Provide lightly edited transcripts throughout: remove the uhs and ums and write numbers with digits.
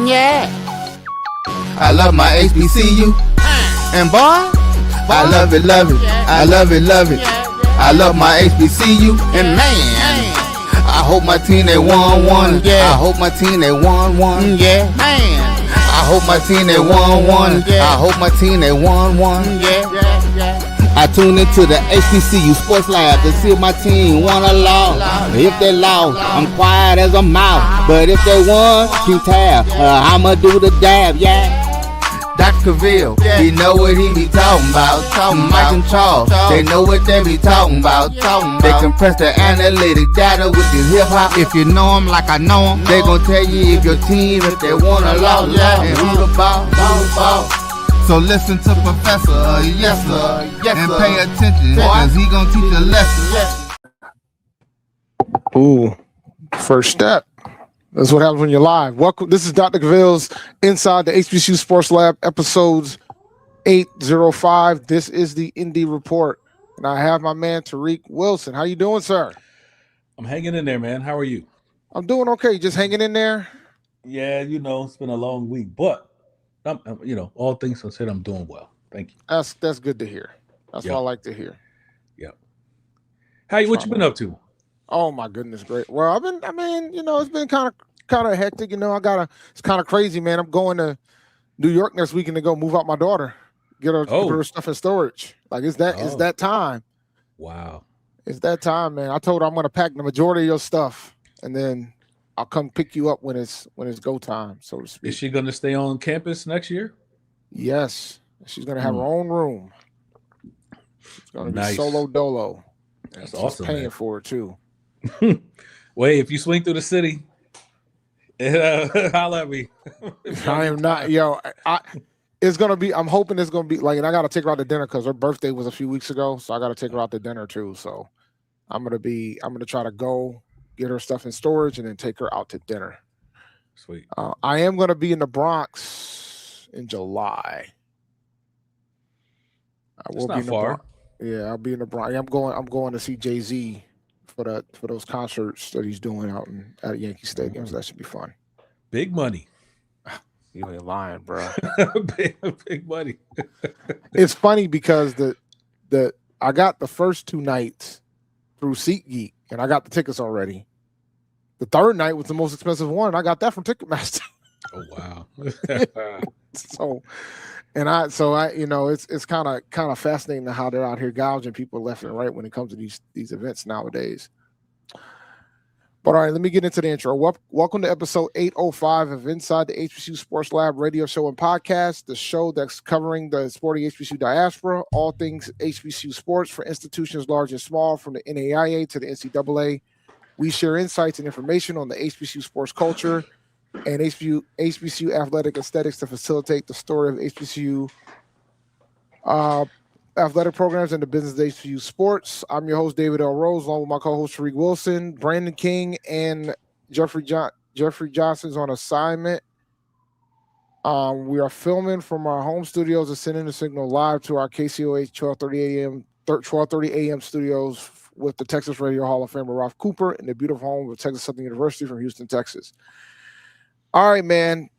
Yeah. I love my HBCU. And boy, I love it, love it. I love it, love it. I love my HBCU. And man, I hope my team they won. Yeah. I hope my team they won. Yeah. Man, I hope my team they won. Yeah. I hope my team they won. Yeah. I tune into the HBCU Sports Lab to see if my team won or lost. If they lost, I'm quiet as a mouse. But if they won, keep tab. I'ma do the dab, yeah. Dr. Cavil, he know what he be talking about. Mike and Charles, they know what they be talking about. They compress the analytic data with the hip hop. If you know them like I know them, they gon' tell you if your team, if they won or lost, and who the ball. So listen to Professor, yes sir, and pay attention, cause he gon' teach a lesson. Ooh, first step. That's what happens when you're live. Welcome. This is Dr. Cavil's Inside the HBCU Sports Lab, episodes 805. This is the Indy Report, and I have my man Tariq Wilson. How you doing, sir? I'm hanging in there, man. How are you? I'm doing okay. Just hanging in there. Yeah, it's been a long week, but all things considered, I'm doing well. Thank you. That's good to hear. That's what I like to hear. Yeah. What you been up to? Oh my goodness, great. Well, it's been kind of hectic. It's kind of crazy, man. I'm going to New York next weekend to go move out my daughter, get her stuff in storage. Like it's that time. Wow. It's that time, man. I told her I'm going to pack the majority of your stuff, and then I'll come pick you up when it's go time, so to speak. Is she going to stay on campus next year? Yes, she's going to have her own room. It's going to be solo dolo. That's she's awesome. Paying man. for it too. Wait, if you swing through the city, holla at me. I am not, it's gonna be. I'm hoping it's gonna be like, and I gotta take her out to dinner because her birthday was a few weeks ago, so I gotta take her out to dinner too. So I'm gonna try to go get her stuff in storage and then take her out to dinner. Sweet. I am gonna be in the Bronx in July. I will be in the Bronx. Yeah, I'll be in the Bronx. I'm going to see Jay-Z for those concerts that he's doing out at Yankee Stadium. So that should be fun. Big money. You ain't lying, bro. big money. It's funny because I got the first two nights through SeatGeek, and I got the tickets already. The third night was the most expensive one, and I got that from Ticketmaster. Oh wow. It's kind of fascinating how they're out here gouging people left and right when it comes to these events nowadays. But all right, let me get into the intro. Welcome to episode 805 of Inside the HBCU Sports Lab radio show and podcast, the show that's covering the sporting HBCU diaspora, all things HBCU sports for institutions large and small, from the NAIA to the NCAA. We share insights and information on the HBCU sports culture and HBCU athletic aesthetics to facilitate the story of HBCU athletic programs and the business of HBCU sports. I'm your host, David L. Rhodes, along with my co-host, Tariq Wilson. Brandon King and Jeffery Johnson's on assignment. We are filming from our home studios and sending the signal live to our KCOH 12:30 a.m. studios with the Texas Radio Hall of Famer Ralph Cooper in the beautiful home of Texas Southern University from Houston, Texas. All right, man.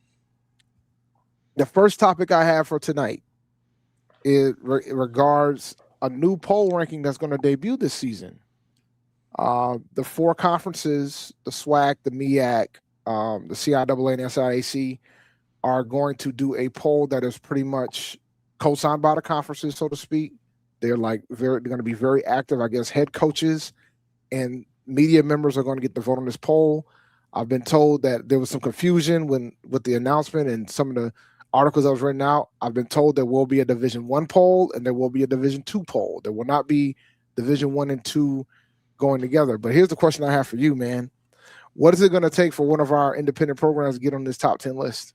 The first topic I have for tonight regards a new poll ranking that's going to debut this season. The four conferences, the SWAC, the MEAC, the CIAA, and SIAC, are going to do a poll that is pretty much co-signed by the conferences, so to speak. They're going to be very active. I guess head coaches and media members are going to get the vote on this poll. I've been told that there was some confusion with the announcement and some of the articles that was written out. I've been told there will be a Division I poll and there will be a Division II poll. There will not be Division I and II going together. But here's the question I have for you, man. What is it going to take for one of our independent programs to get on this top 10 list?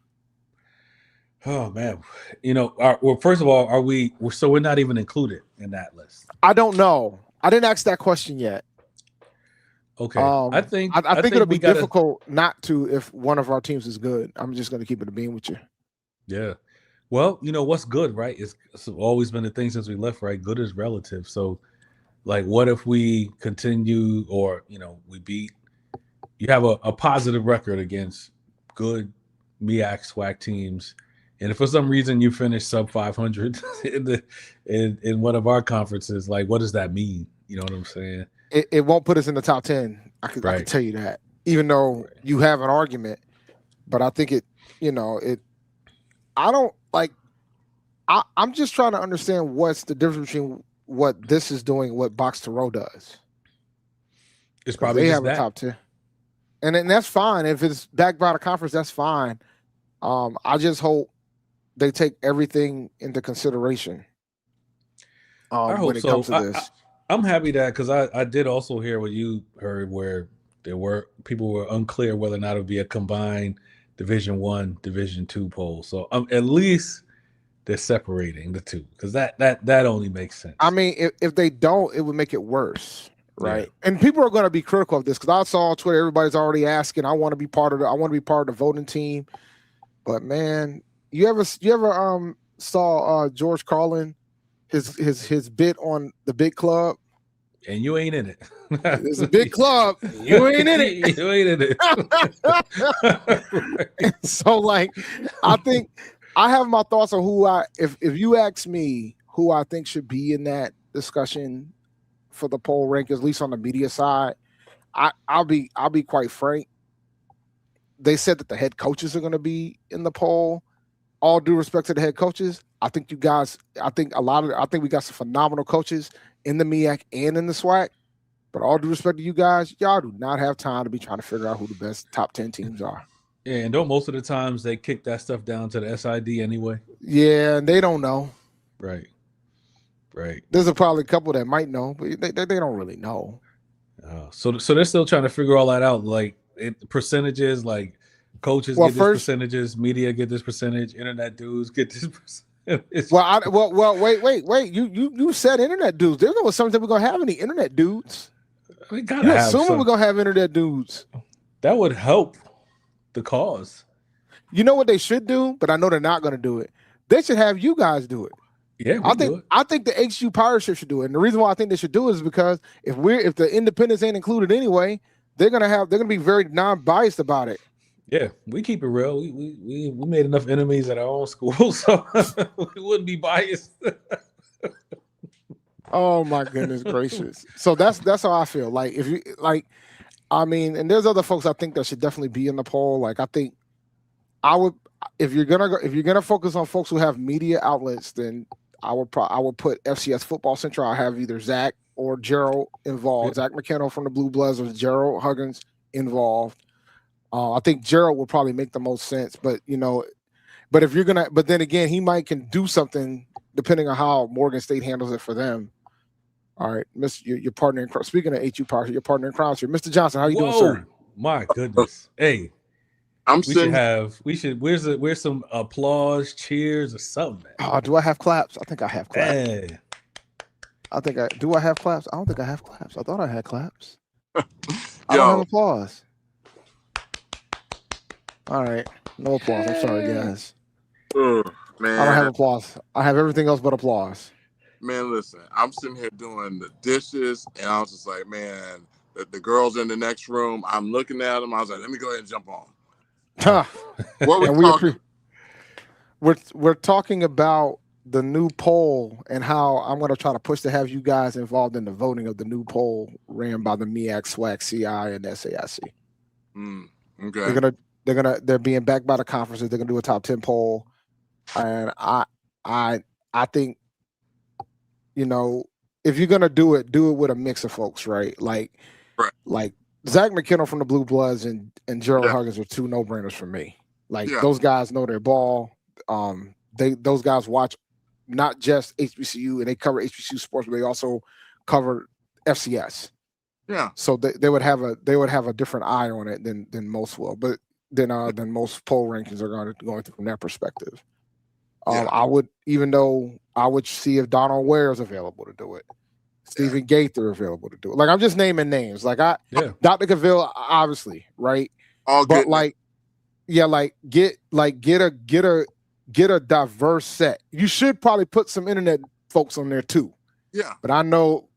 Oh man, first of all, we're not even included in that list? I don't know. I didn't ask that question yet. Okay, I think it'll be difficult not to if one of our teams is good. I'm just going to keep it a beam with you. Yeah. Well, what's good, right? It's always been the thing since we left, right? Good is relative. So, like, what if we continue or, we beat? You have a positive record against good MEAC SWAC teams, and if for some reason you finish sub 500 in one of our conferences, like what does that mean? You know what I'm saying? It won't put us in the top 10. I can tell you that, even though you have an argument, but I think I don't like. I'm just trying to understand what's the difference between what this is doing and what Box to Row does. It's probably they just have that. a top 10, and that's fine. If it's backed by the conference, that's fine. I just hope they take everything into consideration. I hope when it so. comes to this. I'm happy that because I did also hear what you heard, where people were unclear whether or not it would be a combined Division I, Division II poll. So at least they're separating the two, because that only makes sense. I mean, if they don't, it would make it worse, right? Yeah. And people are going to be critical of this, because I saw on Twitter everybody's already asking, I want to be part of the voting team. But man, you ever saw George Carlin, his bit on the big club? And you ain't in it. It's a big club. You ain't in it. You ain't in it. So, like, I think I have my thoughts on if you ask me who I think should be in that discussion for the poll rankings, at least on the media side, I'll be quite frank. They said that the head coaches are going to be in the poll. All due respect to the head coaches, I think we got some phenomenal coaches in the MEAC and in the SWAC. But all due respect to you guys, y'all do not have time to be trying to figure out who the best top 10 teams are. Yeah, and don't most of the times they kick that stuff down to the SID anyway? Yeah, and they don't know. Right. There's probably a couple that might know, but they don't really know. So they're still trying to figure all that out, like percentages, like coaches get this percentages, media get this percentage, internet dudes get this percentage. Well, wait. You said internet dudes. There's no assumption we're gonna have any internet dudes. We gotta have assuming we're gonna have internet dudes. That would help the cause. You know what they should do, but I know they're not gonna do it. They should have you guys do it. Yeah, I think the HU Pirates should do it. And the reason why I think they should do it is because if the independents ain't included anyway, they're gonna be very non-biased about it. Yeah, we keep it real. We made enough enemies at our own school, so we wouldn't be biased. Oh my goodness gracious! So that's how I feel. Like if you like, I mean, and there's other folks I think that should definitely be in the poll. Like I think I would, if you're gonna focus on folks who have media outlets, then I would put FCS Football Central. I have either Zach or Gerald involved. Yeah. Zach McKenna from the Blue Bloods or Gerald Huggins involved. I think Gerald will probably make the most sense, but then again, he can do something depending on how Morgan State handles it for them. All right, your partner in crime. Speaking of HU Park, your partner in crime here, Mr. Johnson. How you doing, sir? My goodness, hey, where's some applause, cheers, or something? Do I have claps? I think I have claps. Hey. Do I have claps? I don't think I have claps. I thought I had claps. I don't have applause. All right, no applause. I'm sorry, guys. Man, I don't have applause. I have everything else but applause. Man, listen, I'm sitting here doing the dishes, and I was just like, man, the girls in the next room. I'm looking at them. I was like, let me go ahead and jump on. We're talking about the new poll and how I'm going to try to push to have you guys involved in the voting of the new poll ran by the MEAC, SWAC, CI, and SAIC. Okay. They're being backed by the conferences. They're gonna do a top 10 poll, and I think, if you're gonna do it with a mix of folks, right? Like Zach McKenna from the Blue Bloods and Gerald Huggins are two no-brainers for me. Those guys know their ball. Those guys watch not just HBCU, and they cover HBCU sports, but they also cover FCS. Yeah. So they would have a different eye on it than most will, but than most poll rankings are going through from that perspective. I would see if Donald Ware is available to do it. Stephen Gaither available to do it. Like, I'm just naming names. Dr. Cavil, obviously, right? All good. But get a diverse set. You should probably put some internet folks on there too. Yeah. But I don't know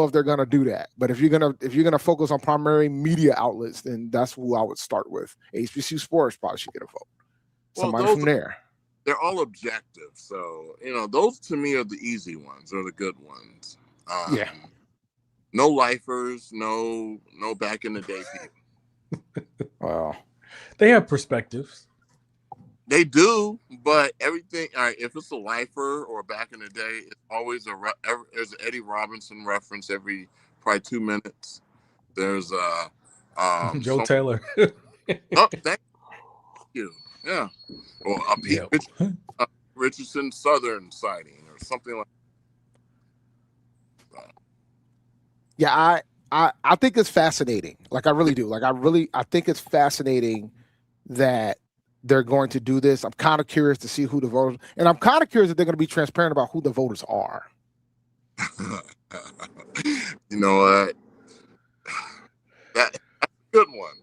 if they're gonna do that. But if you're gonna focus on primary media outlets, then that's who I would start with. HBCU sports probably should get a vote. somebody from there. They're all objective. So, those to me are the easy ones, or the good ones. Yeah. No lifers, no back in the day people. Well, they have perspectives. They do, but everything. All right, if it's a lifer or back in the day, it's always there's an Eddie Robinson reference every probably 2 minutes. There's Joe Taylor. Oh, thank you. Yeah, or a Pete Richardson Southern sighting or something like that. Yeah, I think it's fascinating. Like I really do. Like I think it's fascinating that they're going to do this. I'm kind of curious to see who the voters, and I'm kind of curious that they're going to be transparent about who the voters are. You know what? That's a good one.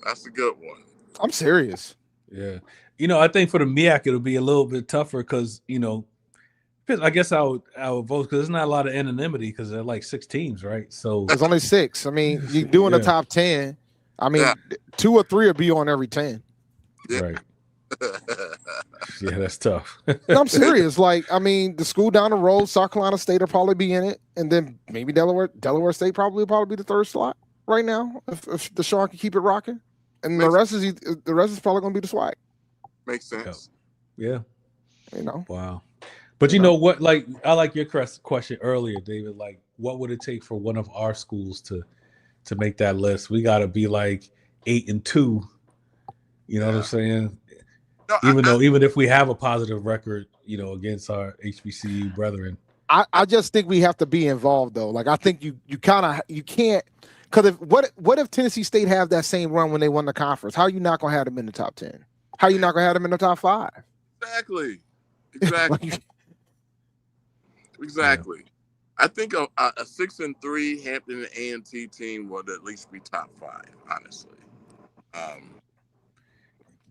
That's a good one. I'm serious. Yeah. I think for the MEAC, it'll be a little bit tougher because, I guess I would vote because there's not a lot of anonymity because they're like 6 teams, right? So there's only 6. I mean, you're doing the top 10. I mean, 2 or 3 will be on every 10. Yeah. Right. Yeah, that's tough. No, I'm serious. Like, I mean, the school down the road, South Carolina State will probably be in it, and then maybe Delaware State probably be the 3rd slot right now if Deshaun can keep it rocking, and the rest is probably going to be the SWAC. Makes sense. Yeah. Wow. But you know what? Like, I like your question earlier, David. Like, what would it take for one of our schools to make that list? We got to be like 8-2. You know what I'm saying? No, even if we have a positive record, against our HBCU brethren. I just think we have to be involved though. Like I think you can't, because what if Tennessee State have that same run when they won the conference? How are you not gonna have them in the top 10? How are you not gonna have them in the top 5? Exactly. Exactly. I think a 6-3 Hampton A&T team would at least be top 5, honestly.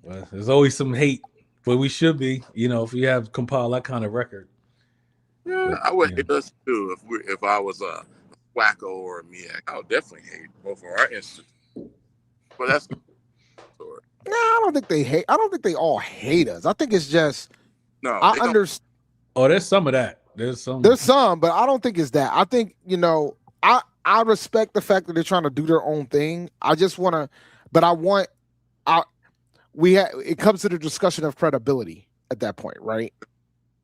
Well, there's always some hate, but we should be, if we have compiled that kind of record. Yeah, I would hate us too if I was a Wacko or a MEAC. I would definitely hate both of our institutes. But that's story. No, I don't think they hate. I don't think they all hate us. I think it's just I understand. Oh, there's some of that. There's some, but I don't think it's that. I think I respect the fact that they're trying to do their own thing. I just want to, but it comes to the discussion of credibility at that point, right?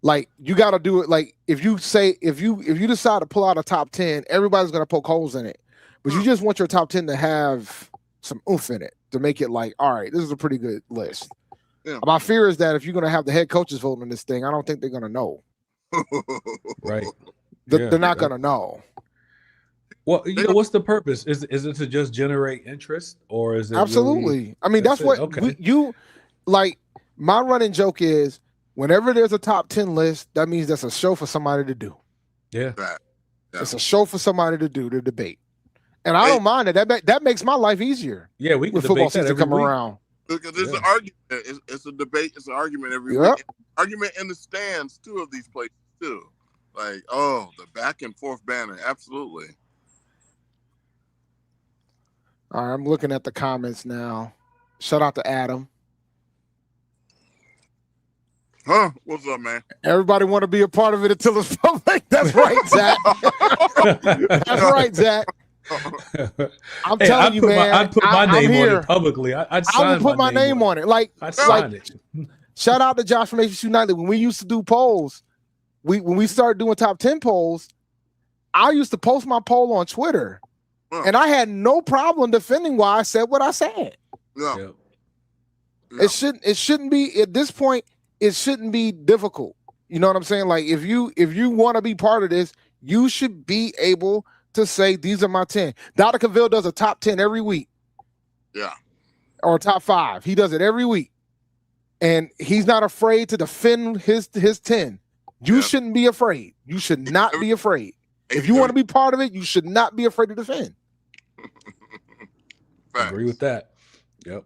Like you got to do it. Like if you decide to pull out a top 10, everybody's going to poke holes in it, but you just want your top 10 to have some oomph in it to make it like, all right, this is a pretty good list. Yeah. My fear is that if you're going to have the head coaches voting on this thing, I don't think they're going to know. Right. They're not going to know. Well, what's the purpose? Is it to just generate interest, or is it absolutely? Really, I mean, that's what you like. My running joke is whenever there's a top 10 list, that means that's a show for somebody to do. Yeah, it's a show for somebody to do to debate, and I don't mind it. That makes my life easier. Yeah, we can with football debate season come around. Because it's an argument. It's a debate. It's an argument every week. Argument in the stands too of these places too. Like the back and forth banner. Absolutely. All right, I'm looking at the comments now. Shout out to Adam. Huh? What's up, man? Everybody want to be a part of it until it's public. That's right, Zach. That's right, Zach. I'm telling you, man. I'd put my name on it publicly. I would put my name on it. Like, I'd sign it. Shout out to Josh from HBCU Nightly. When we used to do polls, when we started doing top 10 polls, I used to post my poll on Twitter. And I had no problem defending why I said what I said. Yeah. It shouldn't be at this point, it shouldn't be difficult. You know what I'm saying? Like if you want to be part of this, you should be able to say these are my 10. Dr. Cavil does a top 10 every week. Yeah. Or top 5. He does it every week. And he's not afraid to defend his 10. You shouldn't be afraid. You should not be afraid. If you want to be part of it, you should not be afraid to defend. I agree with that. Yep.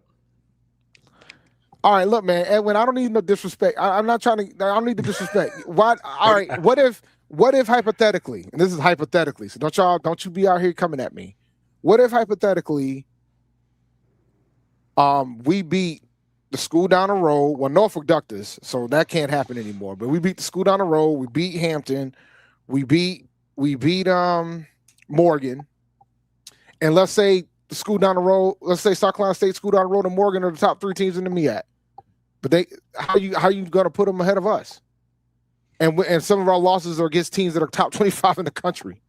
All right, look, man, Edwin, I don't need no disrespect. I don't need the disrespect. What? All right, what if hypothetically, and this is hypothetically, so don't you be out here coming at me. What if hypothetically, we beat the school down the road. Well, Norfolk ducked us, so that can't happen anymore. But we beat the school down the road. We beat Hampton. We beat Morgan. And let's say the school down the road, let's say South Carolina State, school down the road, and Morgan are the top 3 teams in the MEAC. But how you gonna put them ahead of us? And some of our losses are against teams that are top 25 in the country.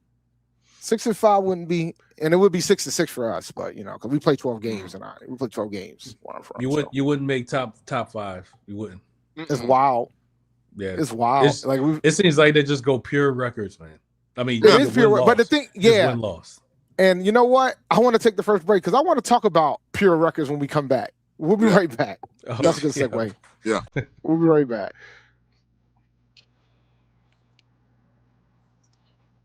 6-5 wouldn't be, and it would be 6-6 for us. But because we play 12 games and we play 12 games. Where I'm from, you wouldn't make top 5. You wouldn't. It's wild. Yeah, it's wild. It seems like they just go pure records, man. I mean, it is pure, but the thing, win loss. And you know what? I want to take the first break because I want to talk about pure records when we come back. We'll be right back. That's a good segue. Yeah, we'll be right back.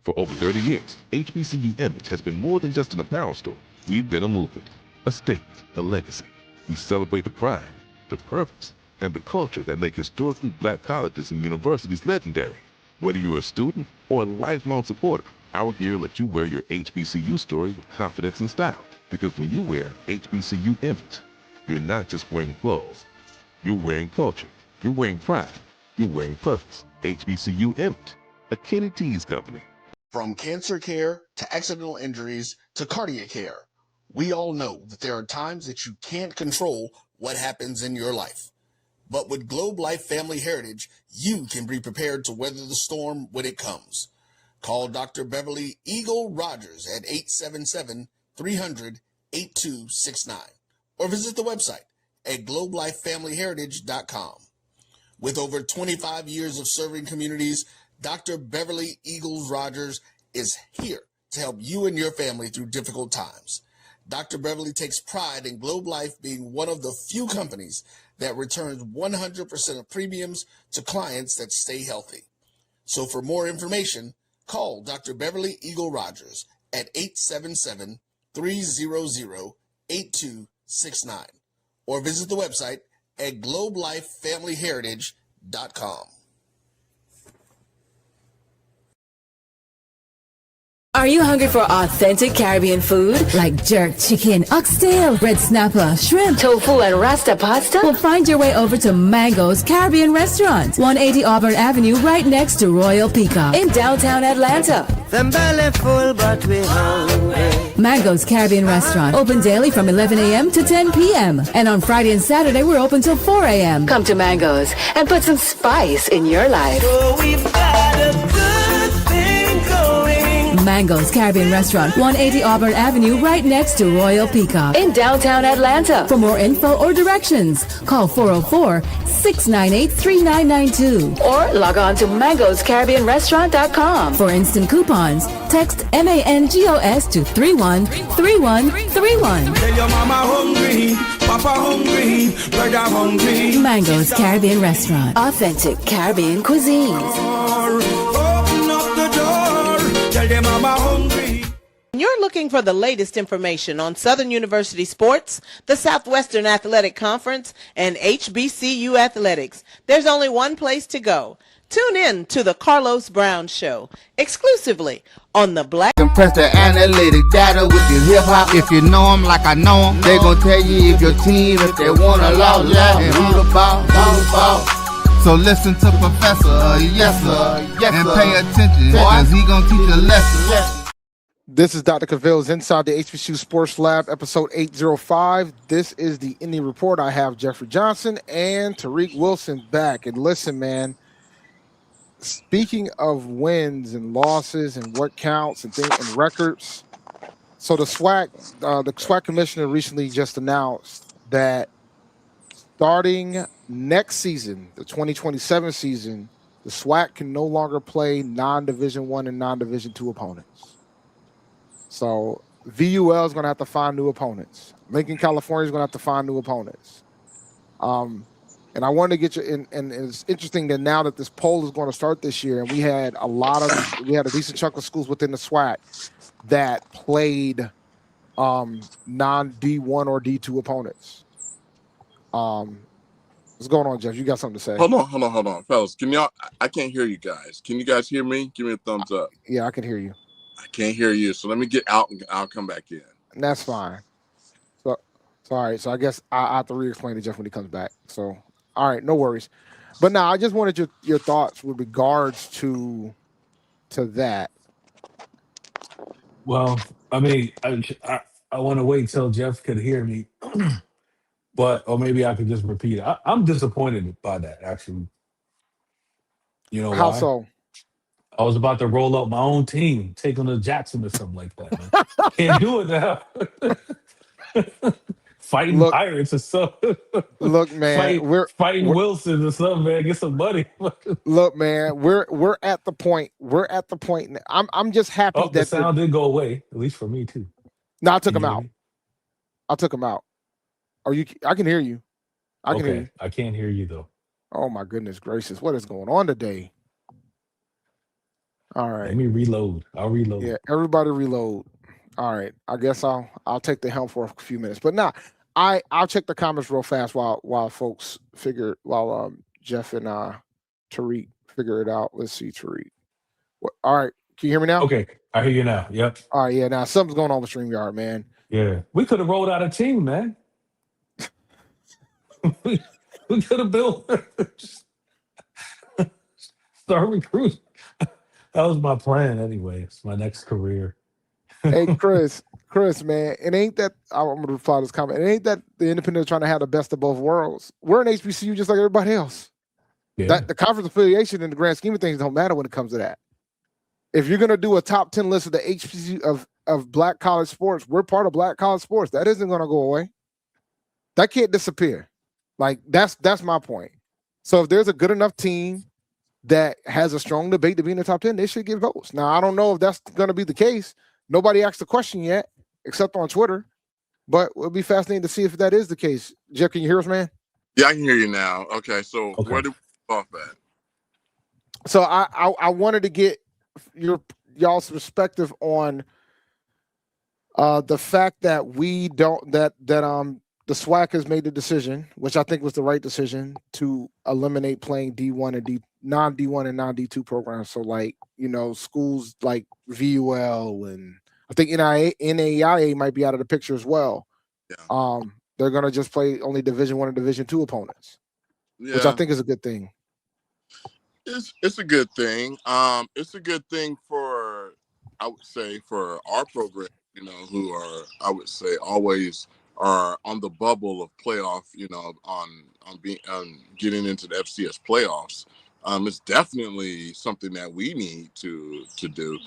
For over 30 years, HBCU Image has been more than just an apparel store. We've been a movement, a statement, a legacy. We celebrate the pride, the purpose, and the culture that make historically black colleges and universities legendary. Whether you're a student or a lifelong supporter, our gear lets you wear your HBCU story with confidence and style. Because when you wear HBCU Image, you're not just wearing clothes. You're wearing culture. You're wearing pride. You're wearing purpose. HBCU Image, a Kenny T's company. From cancer care to accidental injuries to cardiac care, we all know that there are times that you can't control what happens in your life. But with Globe Life Family Heritage, you can be prepared to weather the storm when it comes. Call Dr. Beverly Eagle Rogers at 877-300-8269 or visit the website at globelifefamilyheritage.com. With over 25 years of serving communities, Dr. Beverly Eagles Rogers is here to help you and your family through difficult times. Dr. Beverly takes pride in Globe Life being one of the few companies that returns 100% of premiums to clients that stay healthy. So for more information, call Dr. Beverly Eagle Rogers at 877-300-8269 or visit the website at globelifefamilyheritage.com. Are you hungry for authentic Caribbean food like jerk chicken, oxtail, red snapper, shrimp, tofu, and rasta pasta? Well, find your way over to Mango's Caribbean Restaurant, 180 Auburn Avenue, right next to Royal Peacock in downtown Atlanta. Them belly full, but we hungry. Mango's Caribbean Restaurant, open daily from 11 a.m. to 10 p.m. And on Friday and Saturday, we're open till 4 a.m. Come to Mango's and put some spice in your life. So we've got a good thing going. Mango's Caribbean Restaurant, 180 Auburn Avenue, right next to Royal Peacock in downtown Atlanta. For more info or directions, call 404-698-3992 or log on to mangoscaribbeanrestaurant.com. For instant coupons, text MANGOS to 313131. Tell your mama hungry, papa hungry, brother hungry. Mango's Caribbean Restaurant, authentic Caribbean cuisines. Open up the door. Tell them I'm hungry. You're looking for the latest information on Southern University sports, the Southwestern Athletic Conference, and HBCU athletics. There's only one place to go. Tune in to the Carlos Brown Show, exclusively on the Black. Compress the analytic data with your hip hop. If you know them like I know them, they gon' tell you if your team, if they wanna lose, and who the ball. So listen to Professor, yes sir, and pay attention, cause he gon' teach a lesson. This is Dr. Cavil's Inside the HBCU Sports Lab, episode 805. This is the Indy Report. I have Jeffrey Johnson and Tariq Wilson back. And listen, man, speaking of wins and losses and what counts and things and records, so the SWAC commissioner recently just announced that starting next season, the 2027 season, the SWAC can no longer play non-Division I and non-Division II opponents. So VUL is going to have to find new opponents. Lincoln, California is going to have to find new opponents. And I wanted to get you and it's interesting that now that this poll is going to start this year, and we had a decent chunk of schools within the SWAC that played non-D1 or D2 opponents. What's going on, Jeff? You got something to say? Hold on, fellas. I can't hear you guys. Can you guys hear me? Give me a thumbs up. Yeah, I can hear you. I can't hear you, so let me get out and I'll come back in. And that's fine. So So all right, so I guess I have to re-explain to Jeff when he comes back. So all right, no worries. But now I just wanted your thoughts with regards to that. Well, I mean, I want to wait till Jeff could hear me, but or maybe I could just repeat it. I'm disappointed by that. Actually, you know How why? so? I was about to roll up my own team, take on the Jackson or something like that, man. Can't do it now. Fighting Look, pirates or something. look, man, Fighting we're Wilson or something, man. Get some money. look, man, we're at the point. We're at the point. I'm just happy Oh, the that the sound did go away, at least for me too. no, I took Can him you hear out. me? I took him out. Are you? I can hear you. I can hear you. Okay, I can't hear you though. Oh my goodness gracious, what is going on today? All Let right, me reload. I'll reload. yeah, everybody reload. All right, I guess I'll take the helm for a few minutes. But now I'll check the comments real fast while folks figure while Jeff and Tariq figure it out. Let's see, Tariq. All right, can you hear me now? Okay, I hear you now. Yep. All right, yeah. Now something's going on with StreamYard, man. Yeah. We could have rolled out a team, man. we could have built start recruiting. That was my plan anyway. It's my next career. Hey, Chris, man, it ain't that I'm gonna reply this comment. It ain't that the independent are trying to have the best of both worlds. We're an HBCU just like everybody else. Yeah. That the conference affiliation in the grand scheme of things don't matter when it comes to that. If you're gonna do a top 10 list of the HBCU of black college sports, we're part of black college sports. That isn't gonna go away. That can't disappear. Like that's my point. So if there's a good enough team that has a strong debate to be in the top 10, they should get votes. Now I don't know if that's gonna be the case. Nobody asked the question yet, except on Twitter. But it'll be fascinating to see if that is the case. Jeff, can you hear us, man? Yeah, I can hear you now. Okay, so Okay. where do we off at? So I wanted to get y'all's perspective on the fact that we don't that the SWAC has made the decision, which I think was the right decision, to eliminate playing D1 and non D1 and non D2 programs. So like, schools like VUL and I think NAIA might be out of the picture as well. Yeah. They're gonna just play only Division 1 and Division 2 opponents, Yeah. which I think is a good thing. It's a good thing. It's a good thing for, I would say, for our program, who are, I would say, always are on the bubble of playoff, on getting into the FCS playoffs. It's definitely something that we need to do.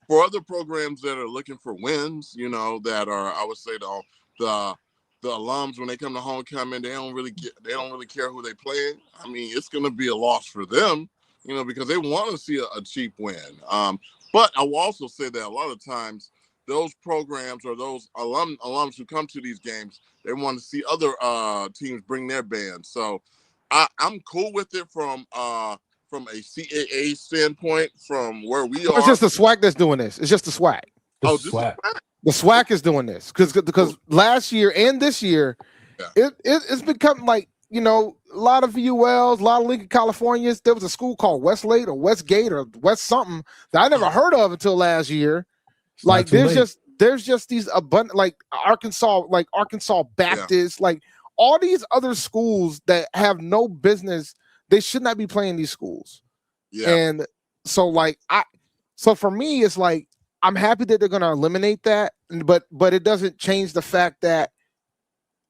For other programs that are looking for wins, that are, I would say, the alums, when they come to homecoming, they don't really care who they play. I mean, it's going to be a loss for them, because they want to see a cheap win. But I will also say that a lot of times those programs or those alums who come to these games, they want to see other teams bring their bands. So I'm cool with it from a CAA standpoint, from where we are. It's just the SWAC that's doing this. It's just the SWAC. Oh, this SWAC. The SWAC is doing this because last year and this year, it's become like a lot of VULs, a lot of Lincoln Californians. There was a school called Westlake or Westgate or West something that I never heard of until last year. It's Like not too late. there's just these abundant like Arkansas Baptist, like all these other schools that have no business. They should not be playing these schools. Yeah. And so for me, it's like I'm happy that they're going to eliminate that, but it doesn't change the fact that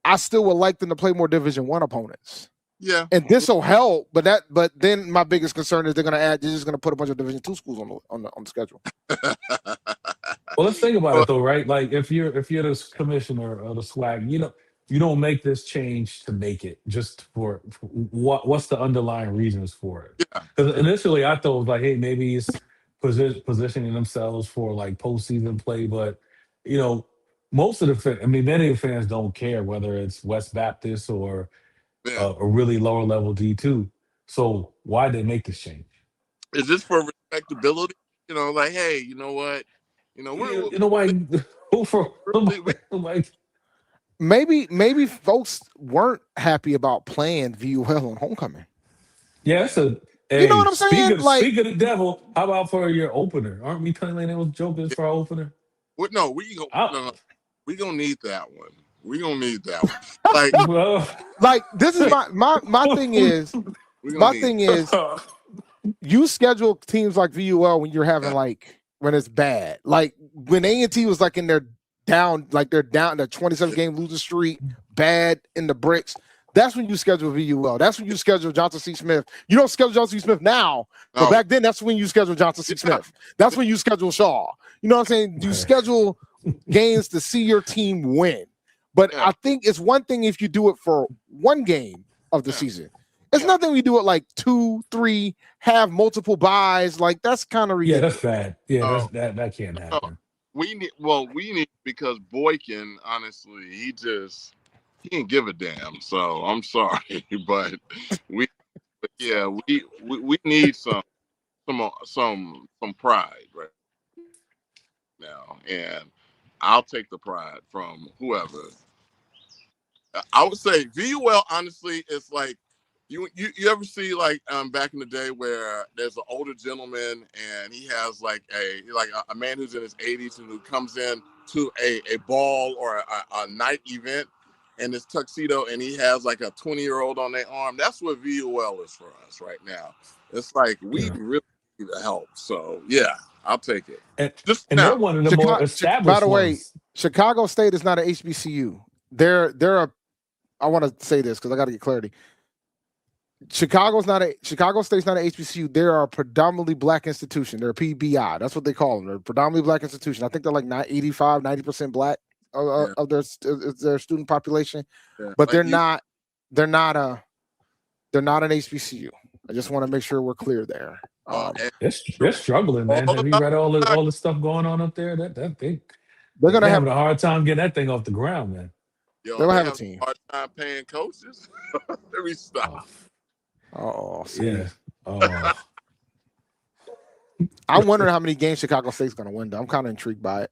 I still would like them to play more Division 1 opponents. Yeah. And this will help, but then my biggest concern is they're just going to put a bunch of Division 2 schools on the schedule. Well, let's think about it though, right? Like if you're the commissioner of the SWAC, you don't make this change to make it just for what's the underlying reasons for it. Yeah. Because initially I thought it was like, hey, maybe it's positioning themselves for like postseason play, but most of many of the fans don't care whether it's West Baptist or a really lower level D2. So why did they make this change? Is this for respectability? Like, hey, you know what? Like maybe folks weren't happy about playing VUL on homecoming. Yeah, so you know what I'm saying? Speak of the devil, how about for your opener? Aren't we playing those jokers for our opener? What? No, we gonna need that one. We gonna need that one. Like, Well, Like this is my thing is you schedule teams like VUL when you're having when it's bad. Like when A&T was like in their down, like they're down the 27 game losing streak, bad in the bricks. That's when you schedule VUL. That's when you schedule Johnson C. Smith. You don't schedule Johnson C. Smith now, but back then that's when you schedule Johnson C. Smith. That's when you schedule Shaw. You know what I'm saying? You schedule games to see your team win. But I think it's one thing if you do it for one game of the season. It's nothing we do it like 2, 3, have multiple buys. Like that's kind of ridiculous. that's bad. Yeah, that can't happen. We need because Boykin, honestly, he didn't give a damn. So I'm sorry, but we need some pride right now, and I'll take the pride from whoever. I would say VUL, honestly, it's like you ever see like back in the day where there's an older gentleman and he has like a man who's in his 80s and who comes in to a ball or a night event and his tuxedo and he has like a 20-year-old on their arm. That's what VUL is for us right now. It's like we really need the help. So yeah, I'll take it. And they're one of the more established. By the way, ones. Chicago State is not an HBCU. They're I want to say this because I got to get clarity. Chicago State's not an HBCU. They're a predominantly black institution. They're a PBI. That's what they call them. They're a predominantly black institution. I think they're like 90% black of their student population. Yeah. But they're not an HBCU. I just want to make sure we're clear there. They're struggling, man. Have you read all the stuff going on up there? They're gonna have a hard time getting that thing off the ground, man. Yo, they'll have a team. Hard time paying coaches. Let me stop. Yeah. I'm wondering how many games Chicago State's going to win. Though. I'm kind of intrigued by it.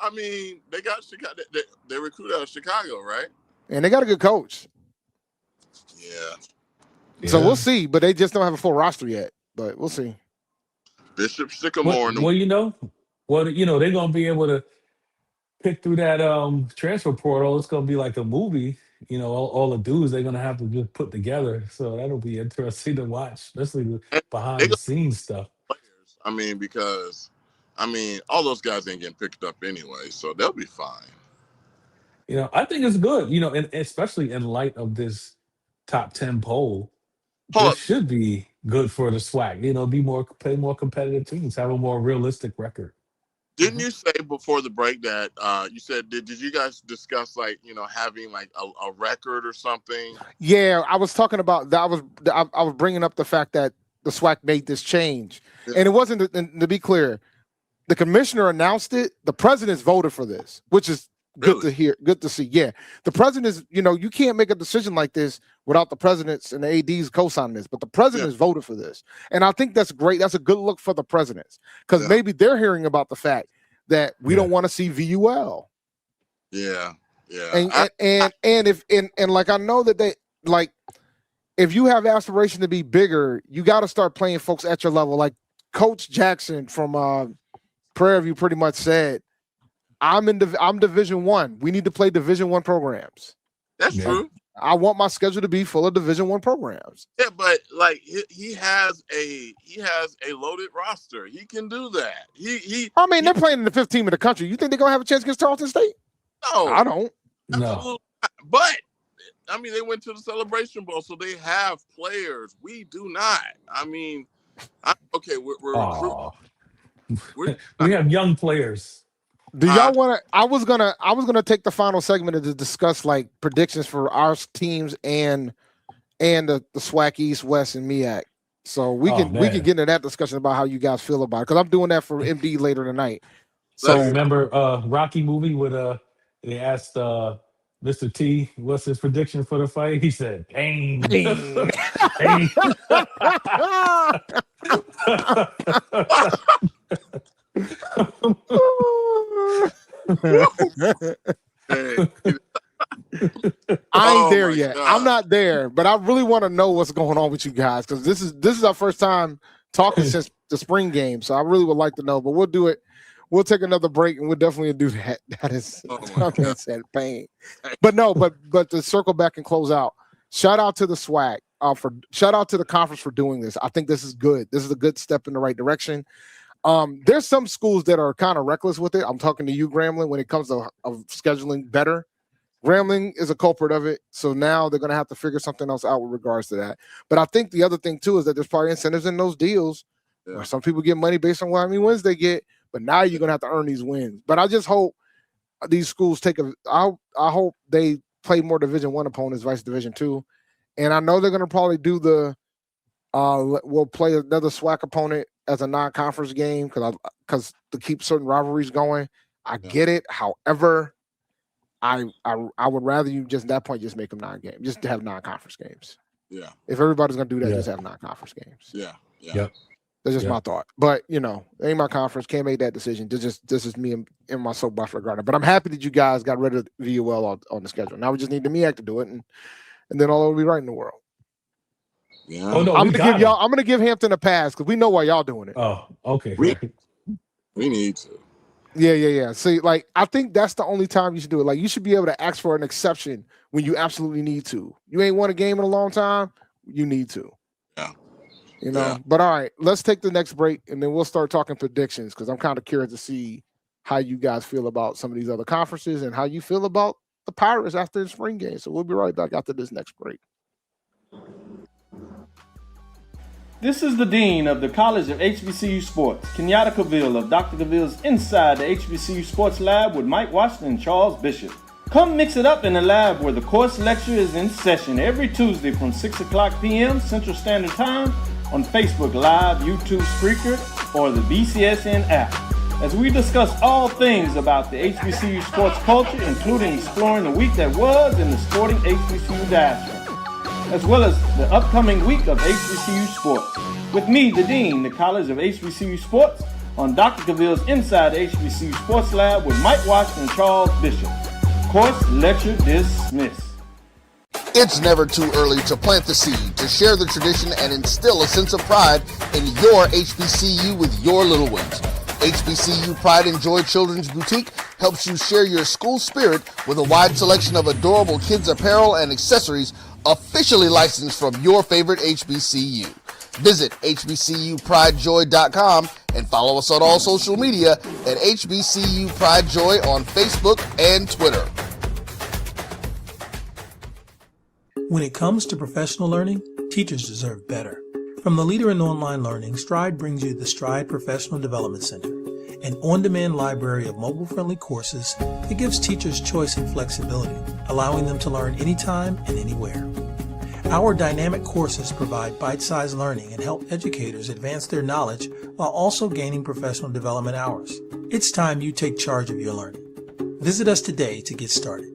I mean, they got Chicago. They recruit out of Chicago, right? And they got a good coach. Yeah. So we'll see, but they just don't have a full roster yet. But we'll see. Bishop Sycamore. They're going to be able to pick through that transfer portal. It's going to be like a movie. All the dudes they're going to have to just put together. So that'll be interesting to watch, especially behind the scenes stuff. I mean, because all those guys ain't getting picked up anyway, so they'll be fine. I think it's good, and especially in light of this top 10 poll, it should be good for the SWAC. Play more competitive teams, have a more realistic record. Didn't you say before the break that you said did you guys discuss having like a record or something? Yeah, I was talking about that. I was bringing up the fact that the SWAC made this change, and it wasn't. And to be clear, the commissioner announced it. The president's voted for this, which is good to hear. Good to see. Yeah, the president is. You can't make a decision like this without the presidents and the ads co-signing this. But the president has voted for this, and I think that's great. That's a good look for the presidents because maybe they're hearing about the fact that we don't want to see VUL. Yeah. And if like I know that they like if you have aspiration to be bigger, you got to start playing folks at your level. Like Coach Jackson from Prairie View pretty much said, I'm Division I. We need to play Division I programs. That's true. I want my schedule to be full of Division I programs. Yeah, but like he has a loaded roster. He can do that. They're playing in the 15th in the country. You think they're gonna have a chance against Tarleton State? No, I don't. No. But they went to the Celebration Bowl, so they have players. We do not. We have young players. Do y'all want to? I was gonna take the final segment to discuss like predictions for our teams and the SWAC East, West, and MEAC. So we can get into that discussion about how you guys feel about it because I'm doing that for MD later tonight. So remember Rocky movie with they asked Mr. T what's his prediction for the fight? He said pain. Pain. I ain't there yet. God. I'm not there, but I really want to know what's going on with you guys because this is our first time talking since the spring game. So I really would like to know, but we'll do it we'll take another break and we'll definitely do that. That is Oh my God. said pain. But no, but to circle back and close out, shout out to the SWAC shout out to the conference for doing this. I think this is good. This is a good step in the right direction. There's some schools that are kind of reckless with it. I'm talking to you, Grambling, when it comes to of scheduling better. Grambling is a culprit of it. So now they're going to have to figure something else out with regards to that. But I think the other thing, too, is that there's probably incentives in those deals where some people get money based on how many wins they get. But now you're going to have to earn these wins. But I just hope these schools I hope they play more Division I opponents, vice Division II. And I know they're going to probably do we'll play another SWAC opponent as a non-conference game because to keep certain rivalries going. I get it. However, I would rather you just at that point just make them non-game, just to have non-conference games. Yeah. If everybody's gonna do that, just have non-conference games. Yeah. Yep. That's just my thought. But it ain't my conference. Can't make that decision. This is me in my soapbox regarding it. But I'm happy that you guys got rid of VUL on the schedule. Now we just need the MEAC to do it, and then all will be right in the world. Yeah. Oh no, I'm gonna give Hampton a pass because we know why y'all doing it. Oh, okay. We need to. Yeah. See, like, I think that's the only time you should do it. Like, you should be able to ask for an exception when you absolutely need to. You ain't won a game in a long time, you need to. Yeah. But all right, let's take the next break and then we'll start talking predictions because I'm kind of curious to see how you guys feel about some of these other conferences and how you feel about the Pirates after the spring game. So we'll be right back after this next break. This is the Dean of the College of HBCU Sports, Kenyatta Cavil of Dr. Cavil's Inside the HBCU Sports Lab with Mike Washington and Charles Bishop. Come mix it up in the lab where the course lecture is in session every Tuesday from 6 o'clock p.m. Central Standard Time on Facebook Live, YouTube Spreaker, or the BCSN app. As we discuss all things about the HBCU sports culture, including exploring the week that was in the sporting HBCU diaspora, as well as the upcoming week of HBCU sports. With me, the Dean, the College of HBCU Sports, on Dr. Cavil's Inside the HBCU Sports Lab with Mike Washington and Charles Bishop. Course lecture dismissed. It's never too early to plant the seed, to share the tradition, and instill a sense of pride in your HBCU with your little ones. HBCU Pride and Joy Children's Boutique helps you share your school spirit with a wide selection of adorable kids' apparel and accessories officially licensed from your favorite HBCU. Visit hbcupridejoy.com and follow us on all social media at HBCU Pride Joy on Facebook and Twitter. When it comes to professional learning, teachers deserve better. From the leader in online learning, Stride brings you the Stride Professional Development Center, an on-demand library of mobile-friendly courses that gives teachers choice and flexibility, allowing them to learn anytime and anywhere. Our dynamic courses provide bite-sized learning and help educators advance their knowledge while also gaining professional development hours. It's time you take charge of your learning. Visit us today to get started.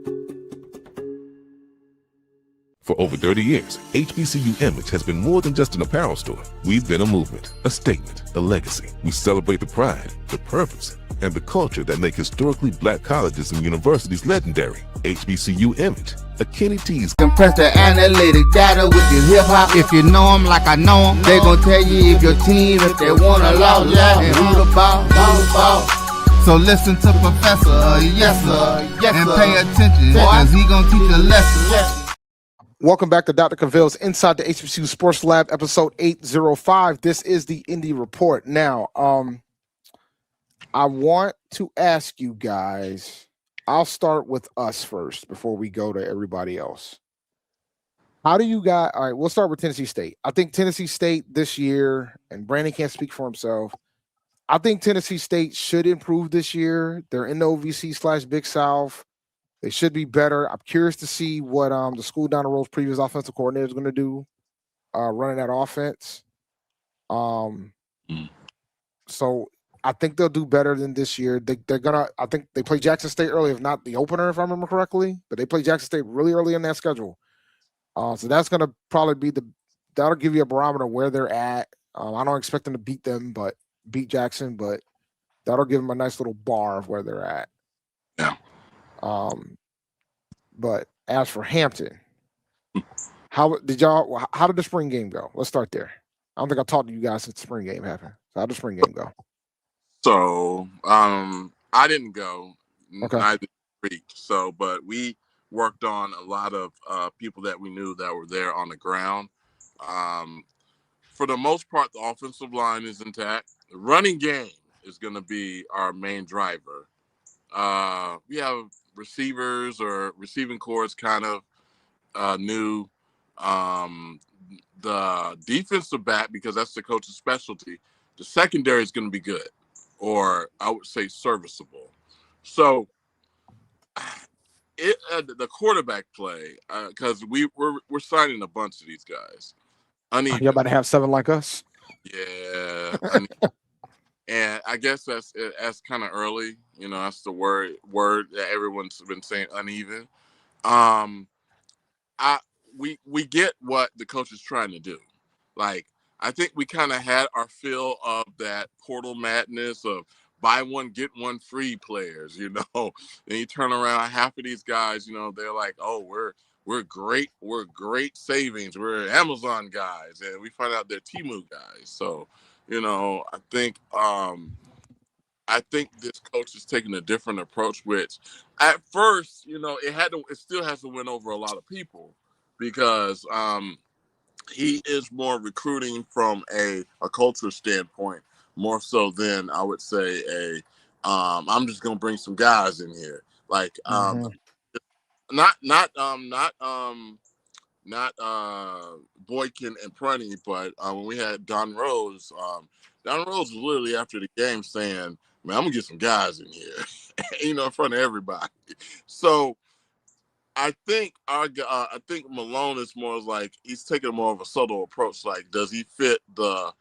For over 30 years, HBCU Image has been more than just an apparel store. We've been a movement, a statement, a legacy. We celebrate the pride, the purpose, and the culture that make historically black colleges and universities legendary. HBCU Image, a Kenny T's. Compress the analytic data with your hip hop. If you know them like I know them, they gon' tell you if your team, if they wanna lose, and who the ball. So listen to Professor, yes sir, and pay attention, cause he gon' teach a lesson. Welcome back to Dr. Cavil's Inside the HBCU Sports Lab, episode 805. This is the Indy Report. Now, I want to ask you guys, I'll start with us first before we go to everybody else. How do you guys, all right, we'll start with Tennessee State. I think Tennessee State this year, and Brandon can't speak for himself, I think Tennessee State should improve this year. They're in the OVC/Big South. They should be better. I'm curious to see what the school down the road's previous offensive coordinator is going to do running that offense. So I think they'll do better than this year. They're gonna. I think they play Jackson State early, if not the opener, if I remember correctly. But they play Jackson State really early in that schedule. So that's gonna probably be that'll give you a barometer where they're at. I don't expect them to beat Jackson, but that'll give them a nice little bar of where they're at. Yeah. But as for Hampton, how did the spring game go? Let's start there. I don't think I talked to you guys since the spring game happened. So how did the spring game go? So I didn't go, Okay. neither did Tariq. So, but we worked on a lot of people that we knew that were there on the ground. Um, for the most part, the offensive line is intact. The running game is going to be our main driver. We have receivers or receiving cores kind of new. Um, the defensive back, because that's the coach's specialty, the secondary is going to be good, or I would say serviceable. So the quarterback play, because we're signing a bunch of these guys Y'all uneven. about to have 7 like us? Yeah, uneven. And I guess that's kind of early. That's the word that everyone's been saying, uneven. Um, I we get what the coach is trying to do. Like, I think we kind of had our fill of that portal madness of buy one get one free players. And you turn around, half of these guys, they're like, oh, we're great savings, we're Amazon guys, and we find out they're Temu guys. So, I think this coach is taking a different approach, which at first, it still has to win over a lot of people, because he is more recruiting from a culture standpoint, more so than I would say I'm just gonna bring some guys in here. Like, not Boykin and Prunty, but when we had Don Rhodes, Don Rhodes was literally after the game saying, "Man, I'm gonna get some guys in here," in front of everybody. So I think Malone is more like he's taking more of a subtle approach. Like, does he fit the